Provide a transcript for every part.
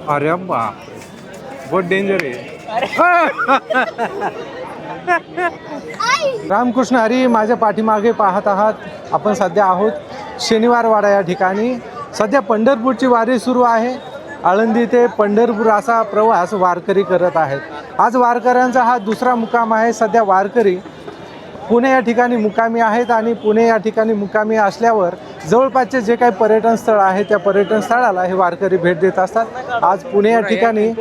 अरे बाप, बहुत डेंजर आहे. रामकृष्ण हरी. माझ्या पाठीमागे पाहत आहात आपण सध्या आहोत शनिवारवाडा या ठिकाणी. सध्या पंढरपूरची वारी सुरू आहे. आळंदी ते पंढरपूर असा प्रवास वारकरी करत आहेत. आज वारकऱ्यांचा हा दुसरा मुक्काम आहे. सध्या वारकरी पुणे या ठिकाणी मुक्कामी आहेत आणि पुणे या ठिकाणी मुक्कामी असल्यावर जवळपासचे जे काही पर्यटन स्थळ आहे त्या पर्यटन स्थळाला हे वारकरी भेट देत असतात. आज पुणे या ठिकाणी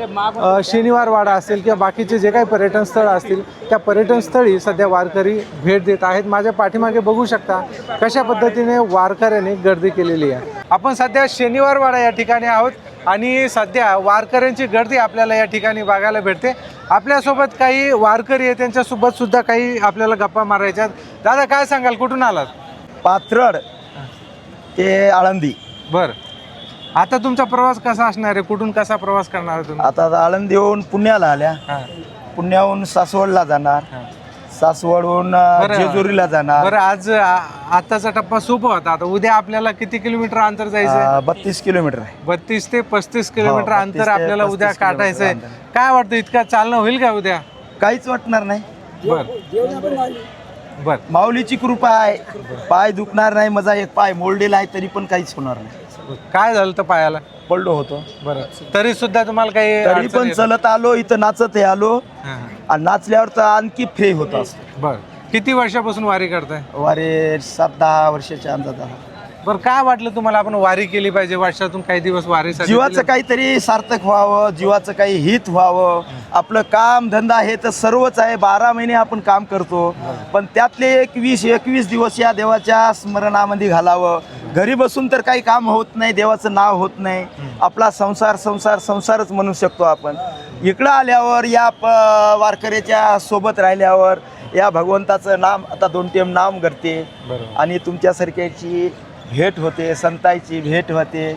शनिवारवाडा असेल किंवा बाकीचे जे काही पर्यटन स्थळ असतील त्या पर्यटन स्थळी सध्या वारकरी भेट देत आहेत. माझ्या पाठीमागे बघू शकता कशा पद्धतीने वारकऱ्यांनी गर्दी केलेली आहे. आपण सध्या शनिवारवाडा या ठिकाणी आहोत आणि सध्या वारकऱ्यांची गर्दी आपल्याला या ठिकाणी बघायला भेटते. आपल्यासोबत काही वारकरी आहे, त्यांच्यासोबत सुद्धा काही आपल्याला गप्पा मारायच्या. दादा काय सांगाल, कुठून आलात? पाथरड ते आळंदी. बरं, आता तुमचा प्रवास कसा असणार आहे? कुठून कसा प्रवास करणार आहे तुम्ही? आता आळंदीहून पुण्याला आल्या, हां, पुण्याहून सासवडला जाणार, हां. सासवडहून बरं. जेजुरीला जाणार. बरं, आज आताचा टप्पा सोपा होता. आता उद्या आपल्याला किती किलोमीटर अंतर जायचं? 32 किलोमीटर आहे. 32 ते 35 किलोमीटर हो, अंतर 32 ते आपल्याला उद्या 35 किलोमीटर काटायचंय. अंतर. काय वाटतं, इतकं चालणं होईल का उद्या? काहीच वाटणार नाही. बर माऊलीची कृपा आहे. पाय दुखणार नाही. माझा एक पाय मोडलेला आहे तरी पण काहीच होणार नाही. काय झालं तर पायाला? पडलो होतो. बरं, तरी सुद्धा तुम्हाला काही तरी अडचण पण येत? चलत आलो, इथं नाचत आलो हां, हां. आणि नाचल्यावर तर आणखी फ्री होत असतो. बर, किती वर्षापासून वारी करताय? वारे 7-10 वर्षाच्या अंदाज. बरं, काय वाटलं तुम्हाला आपण वारी केली पाहिजे, वर्षातून काही दिवस वारीसाठी जीवाचं काहीतरी सार्थक व्हावं, जीवाचं काही हित व्हावं. आपलं काम धंदा हे तर सर्वच आहे. 12 महिने आपण काम करतो, पण त्यातले 21 दिवस या देवाच्या स्मरणामध्ये घालावं. घरी बसून तर काही काम होत नाही, देवाचं नाव होत नाही. आपला संसारच म्हणू शकतो आपण. इकडं आल्यावर या वारकऱ्याच्या सोबत राहिल्यावर या भगवंताचं नाम, आता 2 टाइम नाम करते बरोबर. आणि तुमच्यासारख्याची भेट होते, संतांची भेट होते.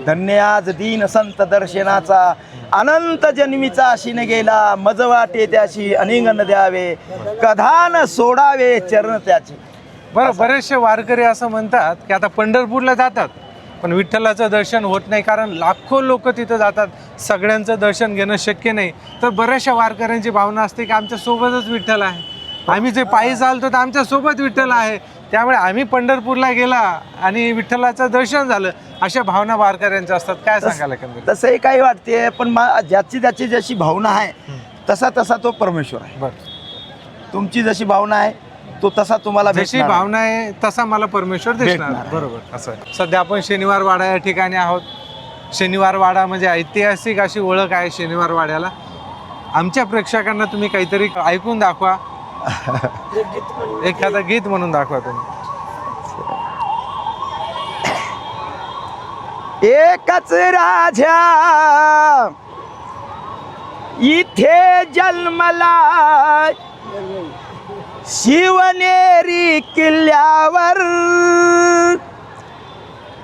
धन्य आज दीन संत दर्शनाचा, अनंत जन्मीचा आशीन गेला. मज वाटे त्याशी अनिंगन द्यावे, कधान सोडावे चरण त्याचे. बरं, बरेचसे वारकरी असं म्हणतात की आता पंढरपूरला जातात पण विठ्ठलाचं दर्शन होत नाही, कारण लाखो लोक तिथं जातात, सगळ्यांचं दर्शन घेणं शक्य नाही. तर बऱ्याचशा वारकऱ्यांची भावना असते की आमच्या सोबतच विठ्ठल आहे, आम्ही जे पायी चालतो तर आमच्या सोबत विठ्ठल आहे, त्यामुळे आम्ही पंढरपूरला गेला आणि विठ्ठलाचं दर्शन झालं, अशा भावना वारकऱ्यांच्या असतात. काय सांगायला एकंदरीत? तसंही काही वाटते, पण ज्याची जशी भावना आहे तसा तो परमेश्वर आहे. बरं, तुमची जशी भावना आहे तो तसा तुम्हाला जशी भेटणार. भावना आहे तसा मला परमेश्वर दिसणार. भेटणार. बरोबर, असं आहे. सध्या आपण शनिवारवाडा या ठिकाणी आहोत. शनिवारवाडा म्हणजे ऐतिहासिक अशी ओळख आहे शनिवारवाड्याला. आमच्या प्रेक्षकांना तुम्ही काहीतरी ऐकून दाखवा, एखादं गीत म्हणून दाखवा तुम्ही. एकच राजा इथे जन्मला, शिवनेरी किल्ल्यावर.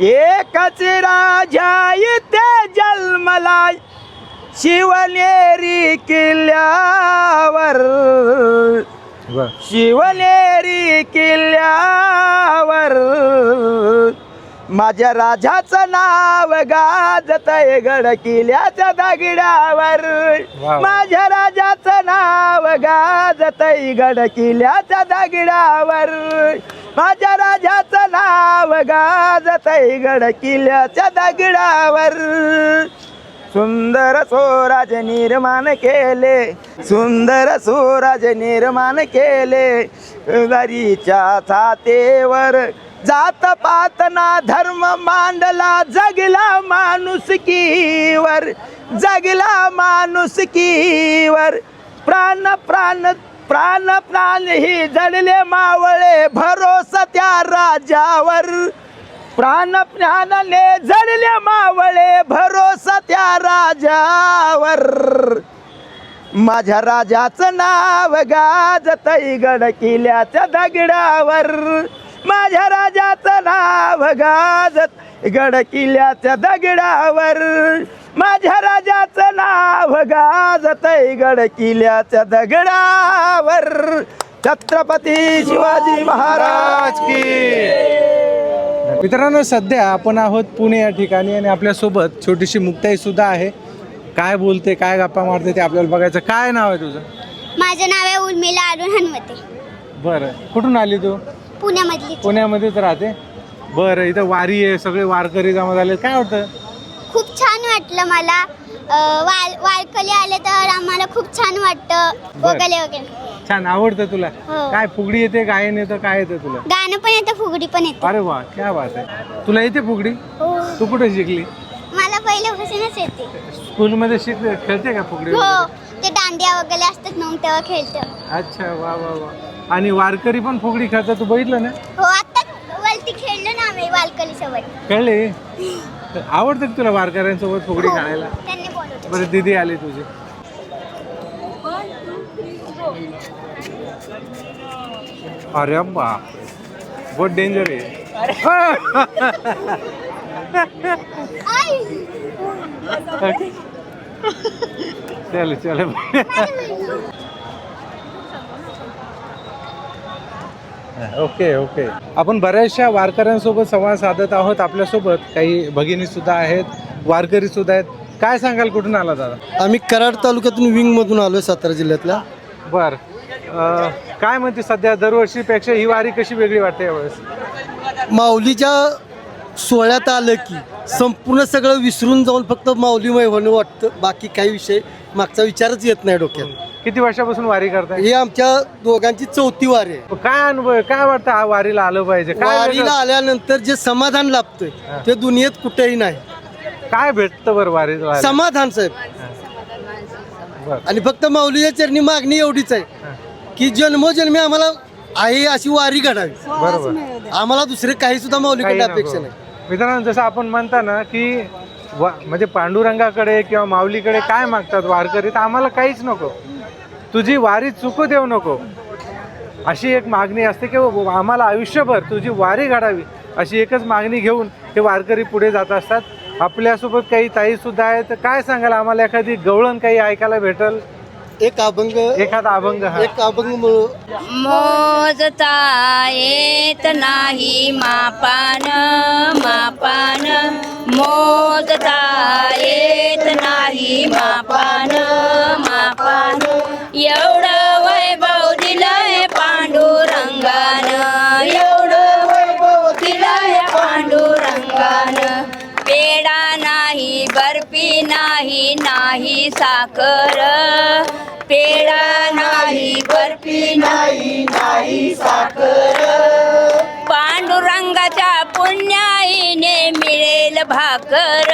एकच राजा इथे जन्मला, शिवनेरी किल्ल्यावर. शिवनेरी किल्ल्यावर माझ्या राजाचं नाव गाजतय गड किल्ल्याच्या दगडावर. माझ्या राजाचं नाव गाजतय गड किल्ल्याच्या दगडावर. माझ्या राजाचं नाव गाजतय गड किल्ल्याच्या दगडावर. सुंदर स्वराज निर्माण केले, सुंदर स्वराज निर्माण केले. घरीच्या छातेवर जात पातना धर्म मांडला, जगला माणुसकीवर, जगला माणुसकीवर. प्राण प्राण प्राण प्राण ही जडले मावळे, भरोसा त्या राजावर. प्राण प्राणाने जडले मावळे, भरोसा त्या राजावर. माझ्या राजाचं नाव गाजतय गड किल्ल्याच्या दगडावर. माझ्या राजाचं नाव गाजत गड किल्ल्याच्या दगडावर. माझ्या राजाचं नाव गाजतय गड किल्ल्याच्या दगडावर. छत्रपती शिवाजी महाराज की. मित्रांनो, सध्या आपण आहोत पुणे या ठिकाणी आणि आपल्यासोबत छोटीशी मुक्ताई सुद्धा आहे. काय बोलते, काय गप्पा मारते ते आपल्याला बघायचं. काय नाव आहे तुझं? माझं नाव आहे उर्मिला अरुण हनुमते. बरं, कुठून आली तू? पुण्यामधली. पुण्यामध्येच राहते. बरं, इथं वारी आहे, सगळे वारकरी जमा झाले, काय वाटतं? खूप छान वाटलं मला. वारकरी आले तर आम्हाला खूप छान वाटतं. बरं. वगैरे वगैरे छान, आवडतं तुला? हो. काय फुगडी येते, गायन येतं, काय येतं तुला? गाणं पण येतं, फुगडी पण येतं. अरे वा, क्या बात आहे. तुला येते फुगडी? हो. तू कुठे शिकली? मला पहिल्यापासूनच येते. स्कूलमध्ये खेळते का फुगडी हो, वगैरे? ते दांडिया वगैरे असतात ना, मग तेव्हा खेळतो. अच्छा, वा वा वा. आणि वारकरी पण फुगडी खेळतात, तू बघितलं ना? हो, आता वरती खेळलो ना आम्ही वारकरी सोबत. कळले? आवडतं का तुला वारकऱ्यांसोबत फुगडी हो, खेळायला? त्यांनी बोलवलं. बरं, दीदी आली तुझी. अरे बा, बहुत डेंजर आहे. आई! चल चल. Okay okay. आपण बऱ्याचशा वारकऱ्यांसोबत संवाद साधत आहोत. आपल्यासोबत काही भगिनी सुद्धा आहेत, वारकरी सुद्धा आहेत. काय सांगाल, कुठून आला दादा? आम्ही कराड तालुक्यातून विंगमधून आलो आहे, सातारा जिल्ह्यातल्या. बर, काय म्हणते सध्या दरवर्षीपेक्षा ही वारी कशी वेगळी वाटते यावेळेस? माऊलीच्या सोहळ्यात आलं की संपूर्ण सगळं विसरून जाऊन फक्त माऊलीमय होणं वाटतं. बाकी काही विषय मागचा विचारच येत नाही डोक्यात. किती वर्षापासून वारी करताय? हे आमच्या दोघांची 4थी वारी आहे. काय अनुभव आहे? काय वाटतं हा वारीला आलं पाहिजे? काय वारीला वेगळं? आल्यानंतर जे समाधान लाभतंय ते दुनियेत कुठेही नाही. काय भेटतं बरं वारीला आल्यावर? समाधान साहेब. बरं. आणि फक्त माऊलीच्या चरणी मागणी एवढीच आहे की जन्मोजन्मी आम्हाला आहे अशी वारी घडावी. बरोबर. आम्हाला दुसरे काही सुद्धा माऊलीकडे काही अपेक्षा नको. नाही. मित्रांनो, जसं आपण म्हणता ना की म्हणजे पांडुरंगाकडे किंवा माऊलीकडे काय मागतात वारकरी, तर आम्हाला काहीच नको, तुझी वारी चुकू देऊ नको, अशी एक मागणी असते की आम्हाला आयुष्यभर तुझी वारी घडावी, अशी एकच मागणी घेऊन हे वारकरी पुढे जात असतात. आपल्यासोबत काही ताई सुद्धा आहेत. काय सांगाल, आम्हाला एखादी गवळण काही ऐकायला भेटल? एक अभंग, एखादा अभंग. हा. एक अभंग मोजता येत नाही मापान, मापान मोजता येत नाही मापान, मापान एवढं वैभव दिलंय पांडुरंगान, एवढं वैभव दिलंय पांडुरंगान. पेढा नाही, बर्फी नाही, नाही साखर, पेढा नाही, बर्फी नाही, नाही साखर. पांडुरंगाच्या पुण्याईने मिळेल भाकर,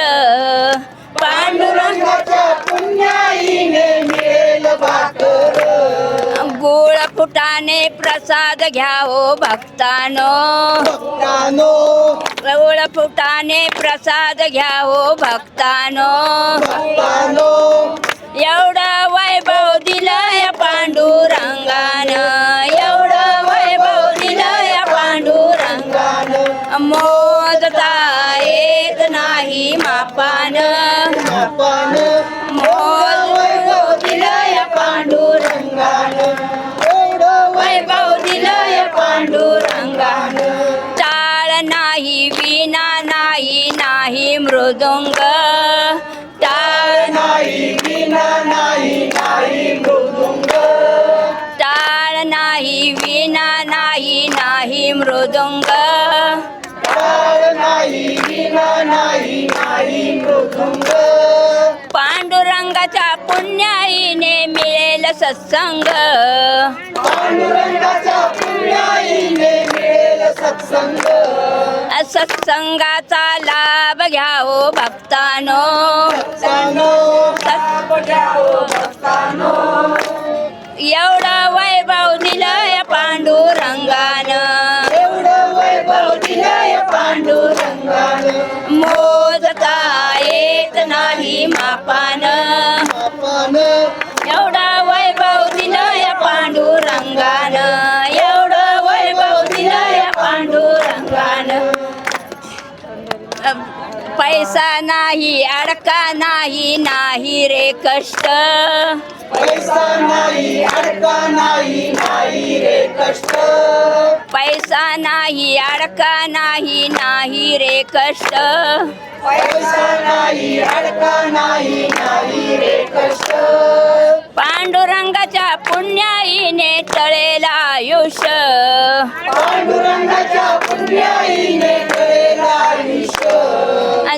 पांडुरंगाच्या पुण्याईने मिळेल भाकर. गुळ फुटाने प्रसाद घ्यावो भक्तानो, गुळ फुटाने प्रसाद घ्यावो भक्तानो, एवढं वैभव दिलंय पांडुरंगान, एवढं वैभव दिलंय पांडुरंगान. मोजता येत नाही मापान, मापान वैभव दिलंय पांडुरंगान, एवढं वैभव दिलंय पांडुरंगान. टाळ नाही, वीणा नाही, नाही मृदुंग, टाळ नाही, वीणा नाही, नाही मृदुंग, टाळ नाही, वीणा नाही, नाही मृदुंग, टाळ नाही, वीणा नाही, नाही मृदुंग. पांडुरंगाच्या पुण्याईने मिळेल सत्संग, पांडुरंगाच्या पुण्याईने मिळेल सत्संग. सत्संगाचा लाभ घ्यावो भक्तानो, लाभ घ्यावो भक्तानो. एवढं वैभव दिलंय पांडुरंगान, एवढं वैभव दिलंय पांडुरंगान. मोजता येत नाही मापान, एवढं वैभव दिलंय पांडुरंगान, एवढं वैभव दिलंय पांडुरंगान. पैसा नाही, अडका नाही, नाही रे कष्ट, पैसा नाही, अडका नाही, नाही रे कष्ट. पैसा नाही, अडका नाही, नाही रे कष्ट. पांडुरंगाच्या पुण्याईने टळेल आयुष्य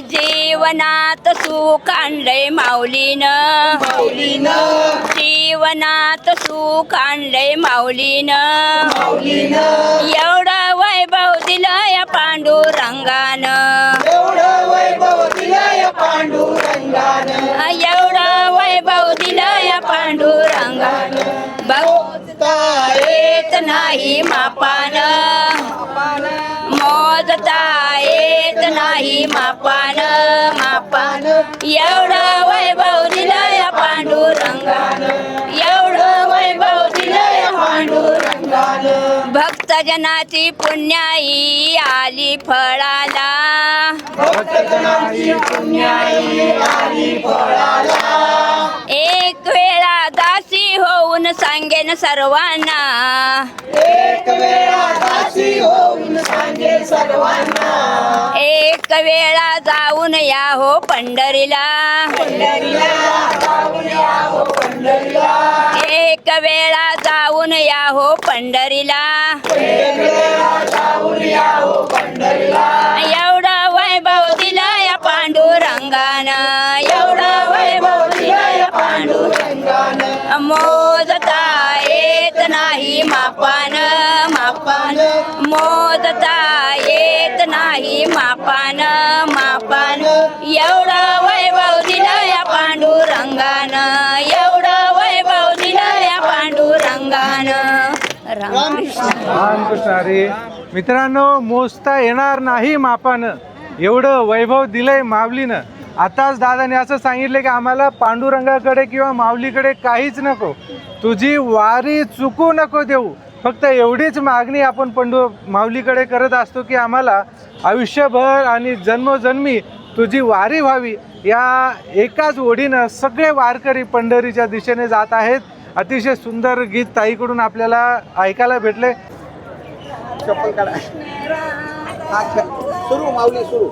जीवनात सुख आणलंय माऊलीनं जीवनात सुख आणलंय माऊलीनं एवढं वैभव दिलं या पांडुरंगानं एवढं वैभव दिलं या पांडुरंगानं बघता येत नाही मापानं मोजता येत नाही मापानं एवढं वैभव दिलं या पांडुरंगानं एवढं वैभव दिलं या पांडुरंगानं भक्तजनाची पुण्याई आली फळाला एक वेळा दासी होऊन सांगेन सर्वांना एक वेळा जाऊन या हो पंढरीला एक वेळा जाऊन या हो पंढरीला एवढा वैभव दिला या पांडुरंगानं एवढा वैभव दिला या पांडुरंगानं मोजता येत नाही मापानं मोजता येत नाही मापानं एवढं वैभव दिलं या पांडुरंगानं एवढं वैभव दिलं या पांडुरंगानं रामकृष्ण हरी. मित्रांनो, मोजता येणार नाही मापानं एवढं वैभव दिलंय माऊलीनं. आताच दादाने असं सांगितलं की आम्हाला पांडुरंगाकडे किंवा माऊलीकडे काहीच नको, तुझी वारी चुकू नको देऊ. फक्त एवढीच मागणी आपण माऊलीकडे करत असतो की आम्हाला आयुष्यभर आणि जन्मोजन्मी तुझी वारी व्हावी. या एकाच ओढीनं सगळे वारकरी पंढरीच्या दिशेने जात आहेत. अतिशय सुंदर गीत ताईकडून आपल्याला ऐकायला भेटले. चप्पल काढा. सुरू माऊली सुरू.